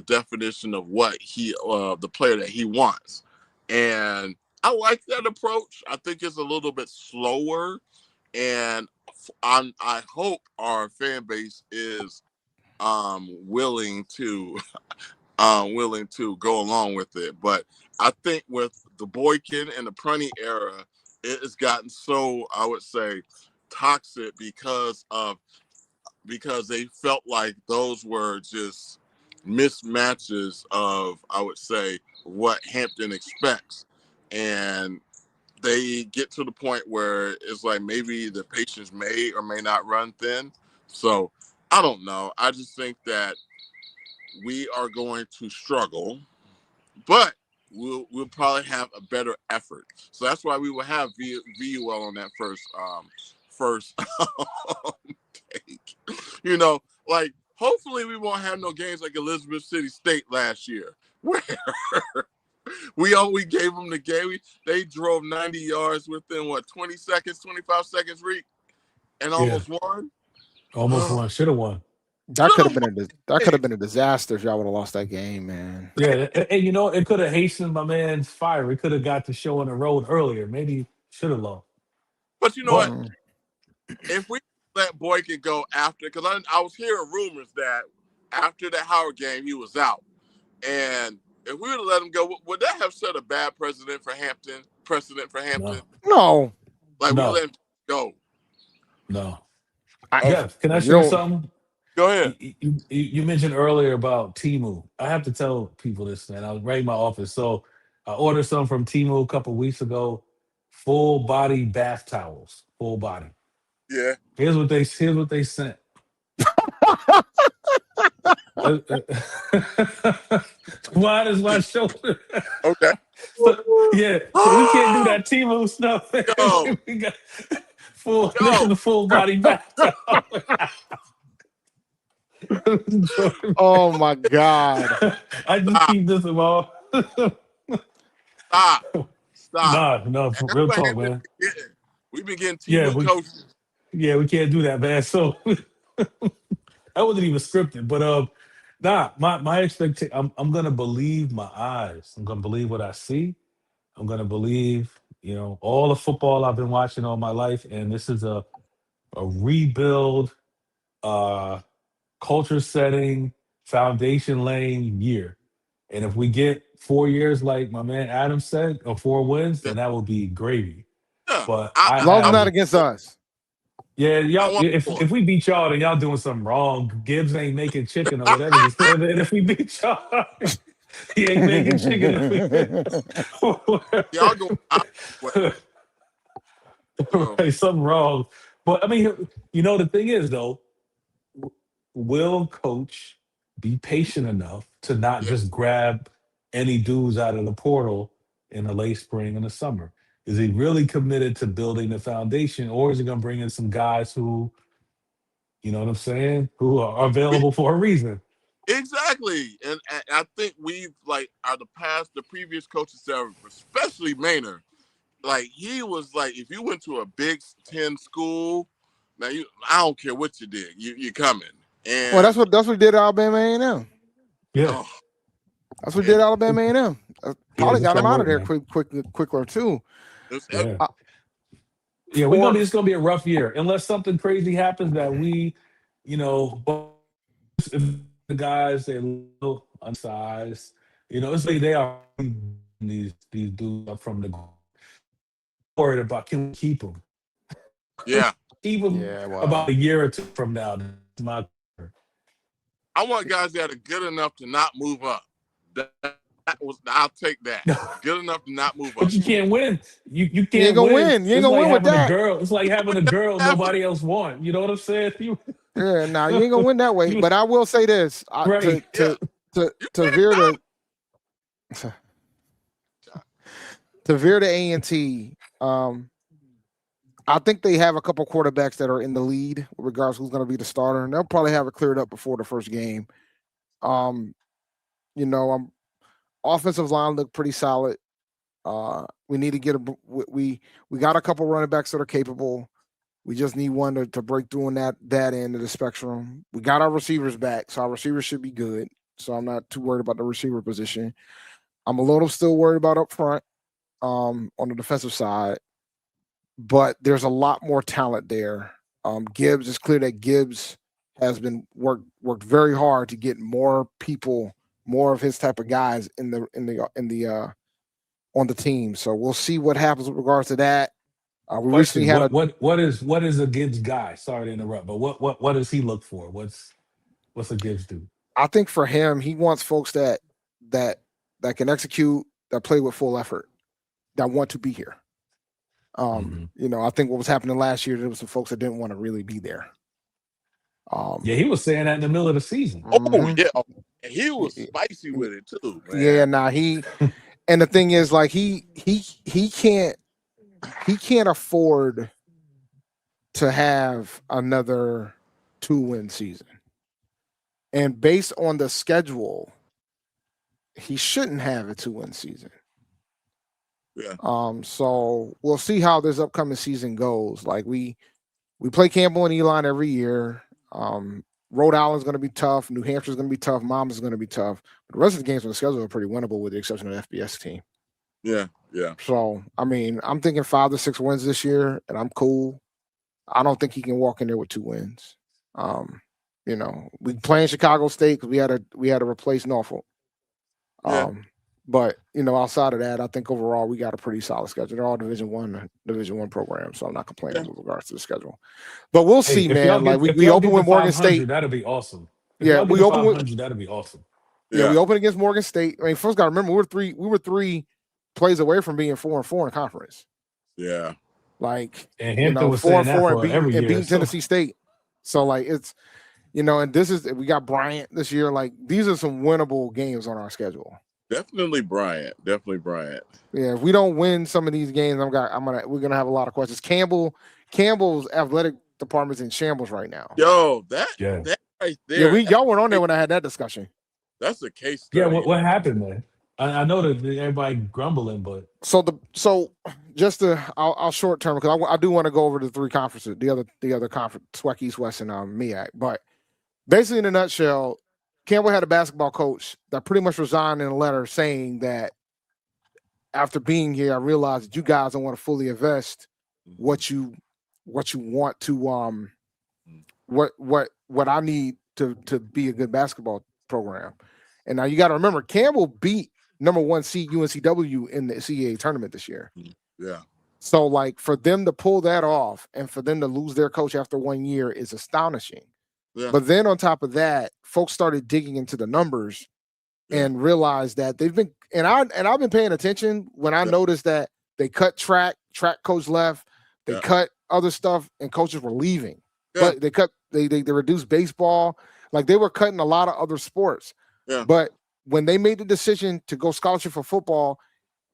definition of what the player that he wants? And I like that approach. I think it's a little bit slower, and I hope our fan base is willing to go along with it. But I think with the Boykin and the Prunty era, it has gotten so, I would say, toxic because they felt like those were just mismatches of, I would say, what Hampton expects. And they get to the point where it's like maybe the patience may or may not run thin. So I don't know. I just think that we are going to struggle, but we'll probably have a better effort. So that's why we will have VUL on that first take. Like, hopefully we won't have no games like Elizabeth City State last year, where we gave them the game. They drove 90 yards within 20 seconds, 25 seconds, and almost won. Almost won. Should have won. That could have been a disaster if y'all would have lost that game, man. Yeah, and it could have hastened my man's fire. We could have got the show on the road earlier. Maybe should have lost. But you know what? If we let Boykin go after, because I was hearing rumors that after the Howard game he was out, and if we would have let him go, would that have set a bad precedent for Hampton? No. Like, we let him go. No. Jeff, can I share something? Go ahead. You mentioned earlier about Temu. I have to tell people this, man. I was right in my office. So I ordered some from Temu a couple weeks ago. Full body bath towels. Full body. Yeah. Here's what they sent. Wide as my shoulder. Okay. So we can't do that Temu stuff. We got the full body bath towel. Oh my God! I just keep this all. Stop. No, real talk, man. We've been getting Temu coaches. Yeah, we can't do that, man. So I wasn't even scripted, but my expectation. I'm gonna believe my eyes. I'm gonna believe what I see. I'm gonna believe, all the football I've been watching all my life, and this is a rebuild, culture setting, foundation laying year. And if we get 4 years, like my man Adam said, or 4 wins, then that will be gravy. Yeah. But as long as not against us. Yeah, y'all. If we beat y'all, then y'all doing something wrong. Gibbs ain't making chicken or whatever. And if we beat y'all, He ain't making chicken. Y'all go out. So, Right, something wrong. But I mean, the thing is though, will coach be patient enough to not yeah, just grab any dudes out of the portal in the late spring and the summer? Is he really committed to building the foundation, or is he going to bring in some guys who, you know what I'm saying, who are we, available for a reason? exactly. And I think we've the previous coaches have, especially Maynard, like he was like, if you went to a Big 10 school, now I don't care what you did, you coming. Well, And that's what he did at Alabama A&M. Yeah, oh, That's what he did at Alabama A&M. yeah, Probably just got got him out of work, there man. quicker too. it's Yeah, Uh, yeah, for it's gonna be a rough year unless something crazy happens that but if the guys they're a little unsized. It's like they are these dudes up from the worried about can we keep them? yeah. Keep them yeah, about well, a year or two from now. That's my I want guys that are good enough to not move up. I'll take that. Good enough to not move but up. you can't win. You you ain't can't gonna win. win. You ain't It's gonna like win with having a that. girl. It's like having a girl After, nobody else want. You know what I'm saying? Yeah, nah, you ain't gonna win that way. You But I will say this: right. yeah, you to can't veer stop. to to veer to A&T. I think they have a couple quarterbacks that are in the lead with regards to who's going to be the starter, and they'll probably have it cleared up before the first game. Um, you know, offensive line look pretty solid. We need to get we got a couple running backs that are capable. We just need one to break through on that end of the spectrum. We got our receivers back, so our receivers should be good. So I'm not too worried about the receiver position. I'm a little still worried about up front, on the defensive side, but there's a lot more talent there. Gibbs, it's clear that Gibbs has been worked very hard to get more people, more of his type of guys on the team. So we'll see what happens with regards to that. We recently Question: had a what is a Gibbs guy? Sorry to interrupt, but what does he look for? What's a Gibbs do? I think for him, he wants folks that that can execute, that play with full effort, that want to be here. Mhm. I think what was happening last year, there was some folks that didn't want to really be there. Yeah, he was saying that in the middle of the season. Oh Mhm. yeah, and he was spicy with it too, Yeah, man. nah, and the thing is, like, he can't afford to have another 2-win season. And based on the schedule, he shouldn't have a 2-win season. Yeah, So we'll see how this upcoming season goes. Like, we play Campbell and Elon every year. Rhode Island's going to be tough. New Hampshire's going to be tough. Monmouth's going to be tough. But the rest of the games on the schedule are pretty winnable, with the exception of the FBS team. yeah, yeah. So, I mean, I'm thinking 5 to 6 wins this year, and I'm cool. I don't think he can walk in there with 2 wins. We play in Chicago State because we had to replace Norfolk. Yeah, But outside of that, I think overall we got a pretty solid schedule. They're all Division One programs, so I'm not yeah, complaining with regards to the schedule. But we'll Hey, see, man. Like if we y'all open get to with Morgan State. 500, that'd be awesome. If Yeah, y'all get we to open with 500, that'd be awesome. we yeah, open against Morgan State. I mean, first got to remember we were three plays away from being 4-4 in conference. yeah, Like, And Hampton was four saying and that four and for beating every and year. beating So Tennessee State. So like it's and this is we got Bryant this year. Like, these are some winnable games on our schedule. definitely Bryant. Definitely Bryant. Yeah, if we don't win some of these games, we're gonna have a lot of questions. Campbell's athletic department's in shambles right now. Yo, yeah, that right Yeah, there. y'all weren't on there when I had that discussion. That's a case yeah. study. What happened, man? I know that everybody grumbling, but So just I'll short term, because I do want to go over the 3 conferences, the other conference, SWAC East, West, and MEAC. But basically, in a nutshell, Campbell had a basketball coach that pretty much resigned in a letter saying that after being here, I realized that you guys don't want to fully invest what you want to what I need to be a good basketball program. And now you got to remember, Campbell beat number 1 seed UNCW in the CAA tournament this year. Yeah, So, like, for them to pull that off and for them to lose their coach after 1 year is astonishing. yeah, But then on top of that, folks started digging into the numbers, and realized that they've been I've been paying attention when I noticed that they cut track coach left, they cut other stuff, and coaches were leaving. But they reduced baseball, like they were cutting a lot of other sports. But when they made the decision to go scholarship for football,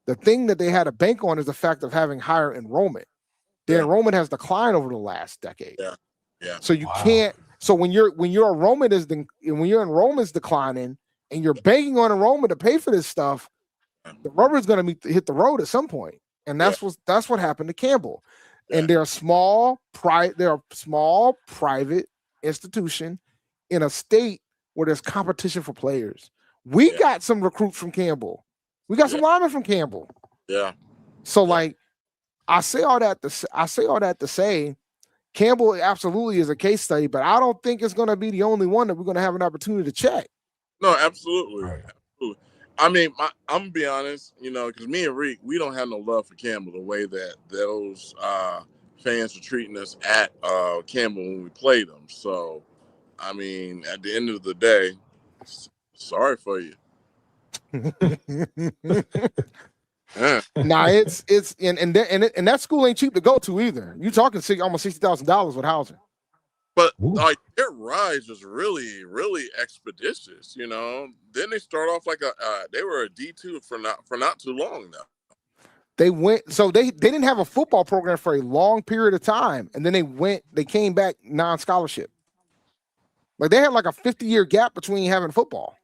the thing that they had to bank on is the fact of having higher enrollment. The enrollment has declined over the last decade. So you can't. So when your enrollment is declining, and you're banking on enrollment to pay for this stuff, the rubber is going to hit the road at some point, and that's what happened to Campbell. And they're a small private institution in a state where there's competition for players. We got some recruits from Campbell. We got some linemen from Campbell. So like, I say all that to say, Campbell absolutely is a case study, but I don't think it's going to be the only one that we're going to have an opportunity to check. No, absolutely. Absolutely. I mean, I'm going to be honest, because me and Reek, we don't have no love for Campbell the way that those fans were treating us at Campbell when we played them. So, I mean, at the end of the day, sorry for you. Nah, it's and that school ain't cheap to go to either. You talking almost $60,000 with housing. But like their rise was really, really expeditious. Then they start off like they were a D2 for not too long now. They didn't have a football program for a long period of time, and then they came back non-scholarship. Like they had like a 50-year gap between having football.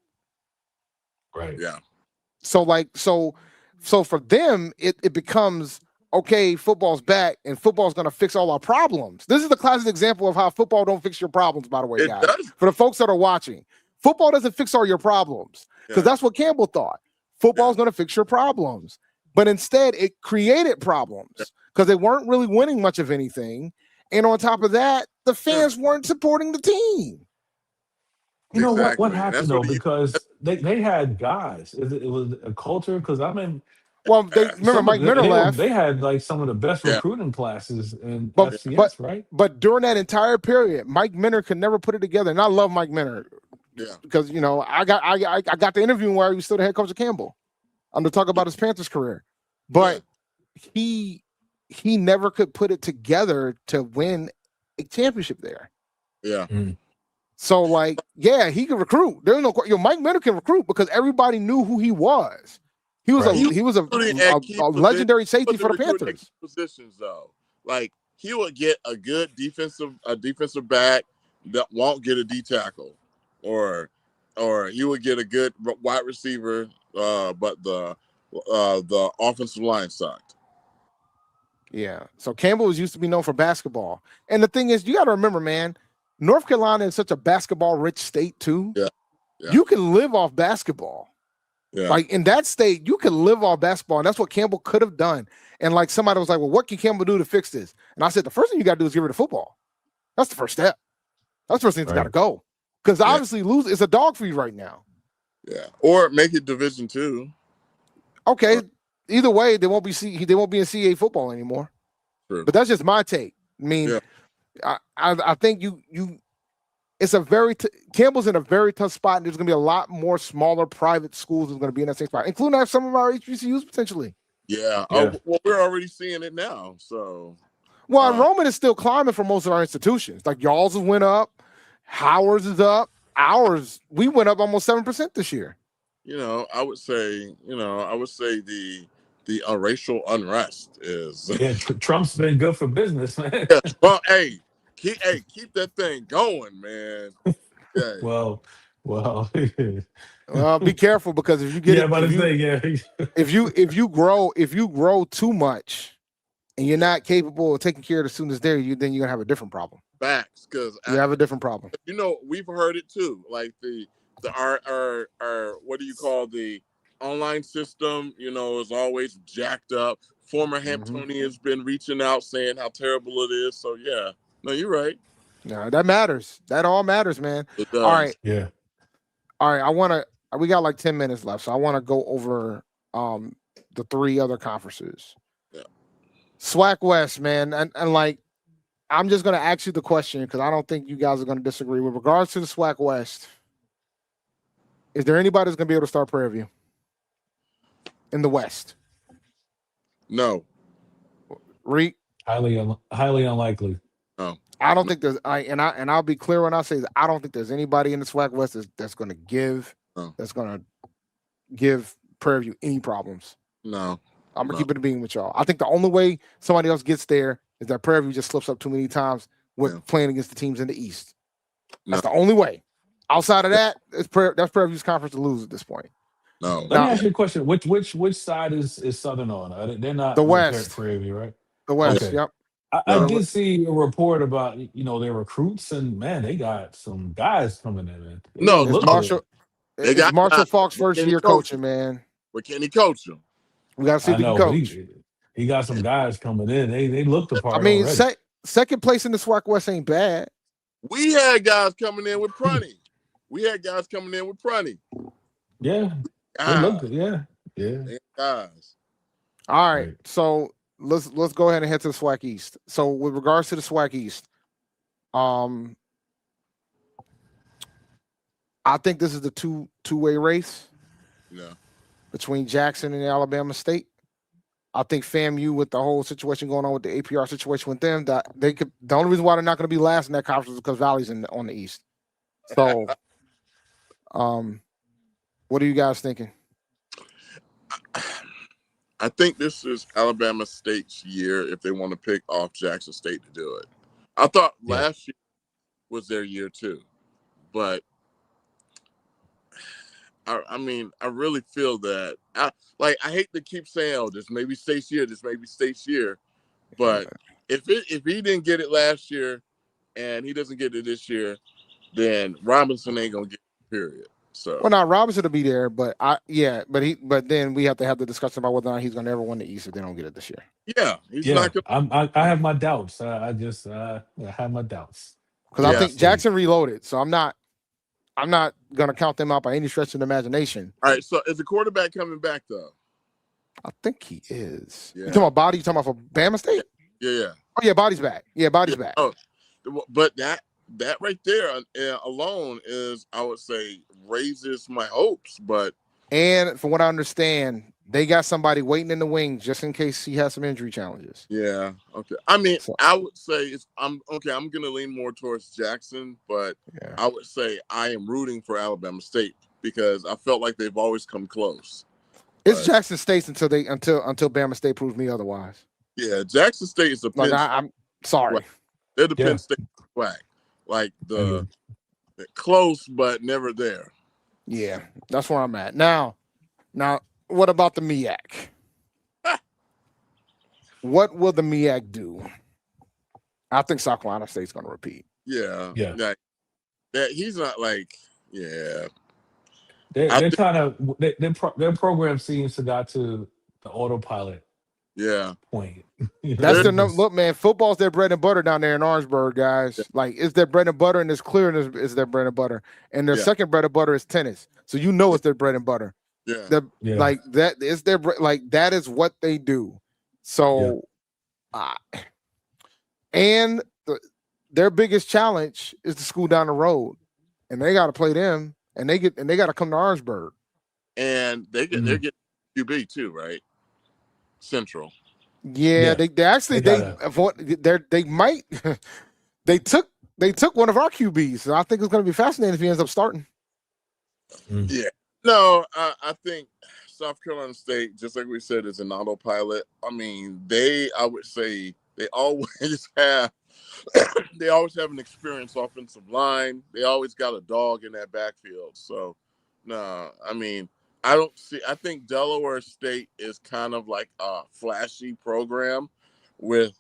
Right. Yeah. So for them, it becomes, okay, football's back and football's going to fix all our problems. This is the classic example of how football don't fix your problems, by the way, guys. For the folks that are watching, football doesn't fix all your problems because that's what Campbell thought. Football's going to fix your problems. But instead, it created problems because they weren't really winning much of anything. And on top of that, the fans weren't supporting the team. You know what happened though? Because they had guys. It was a culture. Because I mean, well, they remember Mike Minter left. They had like some of the best recruiting classes in FCS, right? But during that entire period, Mike Minter could never put it together. And I love Mike Minter, because I got the interview where he was still the head coach of Campbell. I'm to talk about his Panthers career, but he never could put it together to win a championship there. Yeah. So, like, he could recruit. There's no Mike Minter can recruit because everybody knew who he was. He was a legendary safety for the Panthers. Positions though, like he would get a good defensive back that won't get a D tackle, or he would get a good wide receiver, but the offensive line sucked. Yeah. So Campbell was used to be known for basketball, and the thing is, you got to remember, man. North Carolina is such a basketball-rich state too. Yeah. You can live off basketball. Yeah. Like in that state, you can live off basketball, and that's what Campbell could have done. And like somebody was like, "Well, what can Campbell do to fix this?" And I said, "The first thing you got to do is get rid of football. That's the first step. That's the first thing that's got to go. Because obviously, lose is a dog for you right now. Yeah, or make it Division II. Okay, either way, they won't be in CA football anymore. True. But that's just my take. I mean, I think it's Campbell's in a very tough spot, and there's going to be a lot more smaller private schools that's going to be in that same spot, including some of our HBCUs potentially. Yeah. Oh, well, we're already seeing it now. So, enrollment is still climbing for most of our institutions. Like y'all's went up, Howard's is up. We went up almost 7% this year. I would say the racial unrest is. Yeah, Trump's been good for business, man. Yeah, well, keep that thing going, man. Yeah. Well, be careful because if you get if you grow too much and you're not capable of taking care of the students there, then you're gonna have a different problem. Facts, because you have a different problem. We've heard it too. Like our what do you call the online system? Is always jacked up. Former Hamptonian has been reaching out saying how terrible it is. So yeah, no, you're right. No, that matters. That all matters, man. It does. All right. Yeah. All right. We got like 10 minutes left, so I want to go over the three other conferences. Yeah. SWAC West, man, and like I'm just gonna ask you the question because I don't think you guys are gonna disagree with regards to the SWAC West. Is there anybody that's going to be able to start Prairie View in the West? No. Reek? Highly unlikely. No. I don't think there's I'll be clear when I say this, I don't think there's anybody in the SWAC West that's going to give Prairie View any problems. No. I'm gonna keep it a being with y'all. I think the only way somebody else gets there is that Prairie View just slips up too many times with playing against the teams in the East. That's the only way. Outside of that, that's Prairie View's conference to lose at this point. No. Let me ask you a question. Which side is Southern on? They're not the on West. Prairie View, right? The West. Okay. Yep. I did see a report about their recruits, and man, they got some guys coming in. Man. It's Marshall. It's Marshall Falk's first year coaching, man. But can he coach them? We got to see if he can coach. He got some guys coming in. They look the part. I mean, already. Second place in the SWAC West ain't bad. We had guys coming in with Prunty. Yeah. They look good. Yeah. Guys. All right. So let's go ahead and head to the SWAC East. So with regards to the SWAC East, I think this is the two-way race. Yeah. Between Jackson and Alabama State. I think FAMU, with the whole situation going on with the APR situation with them, that they could. The only reason why they're not going to be last in that conference is because Valley's on the East. So, what are you guys thinking? I think this is Alabama State's year if they want to pick off Jackson State to do it. I thought last year was their year too, but I mean, I really feel that. I hate to keep saying, "Oh, this may be State's year. This may be State's year," but if he didn't get it last year, and he doesn't get it this year, then Robinson ain't gonna get it, period. So, well, now Robinson will be there, but then we have to have the discussion about whether or not he's gonna ever win the East if they don't get it this year. Yeah, he's not gonna. I have my doubts. I have my doubts because I think Jackson reloaded, so I'm not going to count them out by any stretch of the imagination. All right, so is the quarterback coming back, though? I think he is. Yeah. You talking about Body? You talking about for Bama State? Yeah. Oh, yeah, Body's back. Yeah, Body's back. Oh, but that right there alone is, I would say, raises my hopes. And from what I understand, they got somebody waiting in the wings just in case he has some injury challenges. Yeah. Okay. I mean, I would say I'm going to lean more towards Jackson, but I would say I am rooting for Alabama State because I felt like they've always come close. It's Jackson State until Bama State proves me otherwise. Yeah, Jackson State is a Penn I'm sorry. They're the Penn State swag. Like the close but never there. Yeah, that's where I'm at. Now, what about the MEAC? What will the MEAC do? I think South Carolina State's going to repeat. Yeah. That he's not like, yeah. They're trying to. Their program seems to got to the autopilot. Yeah. Point. That's their look, man. Football's their bread and butter down there in Orangeburg, guys. Yeah. Like, it's their bread and butter, and it's clear is their bread and butter. And their second bread and butter is tennis. So it's their bread and butter. Yeah. Like that is that is what they do. So, their biggest challenge is the school down the road, and they got to play them, and they got to come to Orangeburg, and they're getting QB too, right? Central. Yeah, they actually they might they took one of our QBs, so I think it's going to be fascinating if he ends up starting. Yeah. No, I think South Carolina State, just like we said, is an autopilot. I mean, I would say they always have an experienced offensive line. They always got a dog in that backfield. So, no, I mean, I think Delaware State is kind of like a flashy program with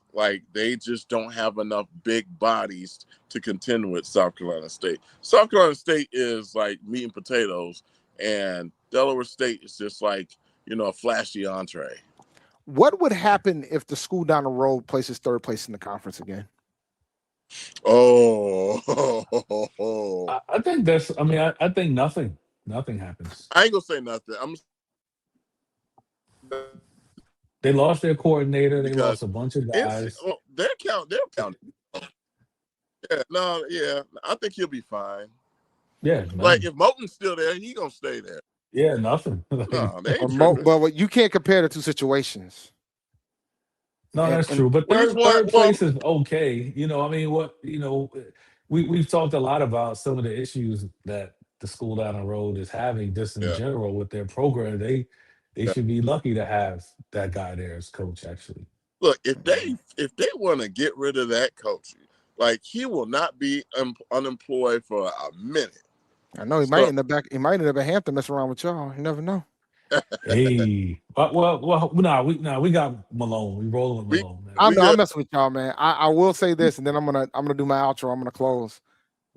they just don't have enough big bodies to contend with South Carolina State. South Carolina State is like meat and potatoes, and Delaware State is just like, a flashy entree. What would happen if the school down the road places third place in the conference again? Oh, I think that's. I mean, I think nothing happens. I ain't gonna say nothing. They lost their coordinator. They lost a bunch of guys. They're counting. Yeah, I think he'll be fine. Yeah, Like man. if Moten's still there, he gonna stay there. Yeah, nothing. Like, No, they ain't tripping. But you can't compare the two situations. no, that's And true. But Well, he's one. third Well, place is okay. I mean, we've talked a lot about some of the issues that the school down the road is having just in yeah, general with their program. They yeah. should be lucky to have that guy there as coach, actually. Look, if they want to get rid of that coach, like he will not be unemployed for a minute. I know he So, might end up back. He might end up at Hampton messing around with y'all. You never know. Hey, we got Malone. We rolling with we Malone, man. I we know I'm got messing with y'all, man. I will say this, and then I'm gonna do my outro. I'm gonna close.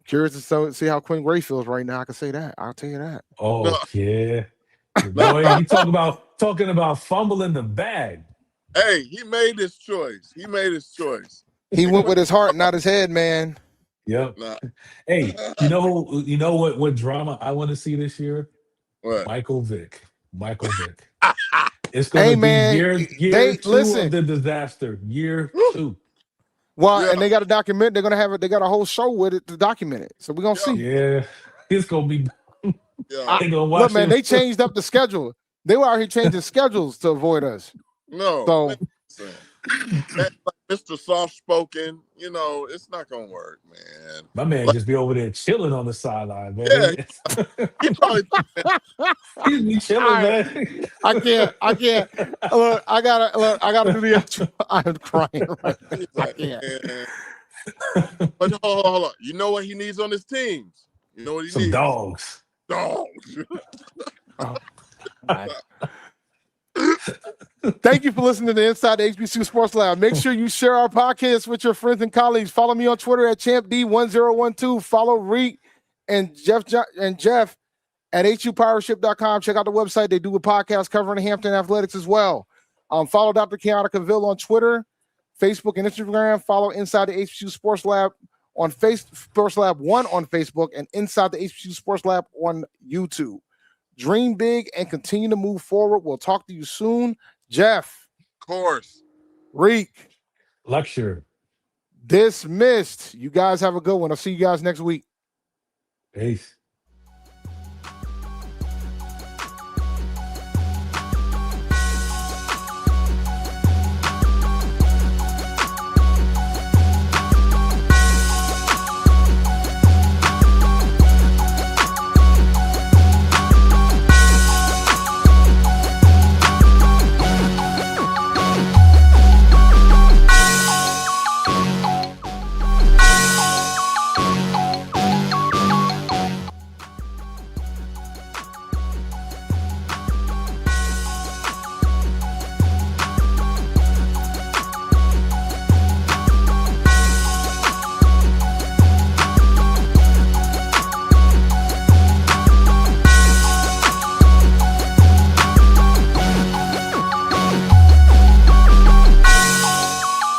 Curious to see how Quinn Gray feels right now. I can say that. I'll tell you that. no, Oh yeah, no. boy, you talking about fumbling the bag. Hey, he made his choice. He made his choice. He went with his heart, not his head, man. Yep. Nah. Hey, you know what drama I want to see this year? What? Michael Vick. Michael Vick. It's Hey, gonna be man, year they two of listen. the disaster. Year two. Well, Yeah, and they got a document. They're gonna have it. They got a whole show with it to document it. So we're gonna yeah, see. Yeah. It's gonna be yeah. they gonna Look, watch man, him. they changed up the schedule. They were out here changing schedules to avoid us. No, So listen. That, like Mr. Soft Spoken, it's not gonna work, man. My man But just be over there chilling on the sideline, yeah, man. he probably He be chilling, I, man. I can't. I can't. Look, I gotta do the outro. I'm crying right now. he's I like, can't. man. But hold on. You know what he needs on his teams? You know what he Some needs? dogs. Dogs. Oh, my. Thank you for listening to the Inside the HBCU Sports Lab. Make sure you share our podcast with your friends and colleagues. Follow me on Twitter at ChampD1012. Follow Reek and Jeff at hupowership.com. Check out the website. They do a podcast covering Hampton athletics as well. Follow Dr. Keanu Cavil on Twitter, Facebook, and Instagram. Follow Inside the HBCU Sports Lab on Sports Lab 1 on Facebook and Inside the HBCU Sports Lab on YouTube. Dream big and continue to move forward. We'll talk to you soon. Jeff. Of course. Reek. Lecture. Dismissed. You guys have a good one. I'll see you guys next week. Peace.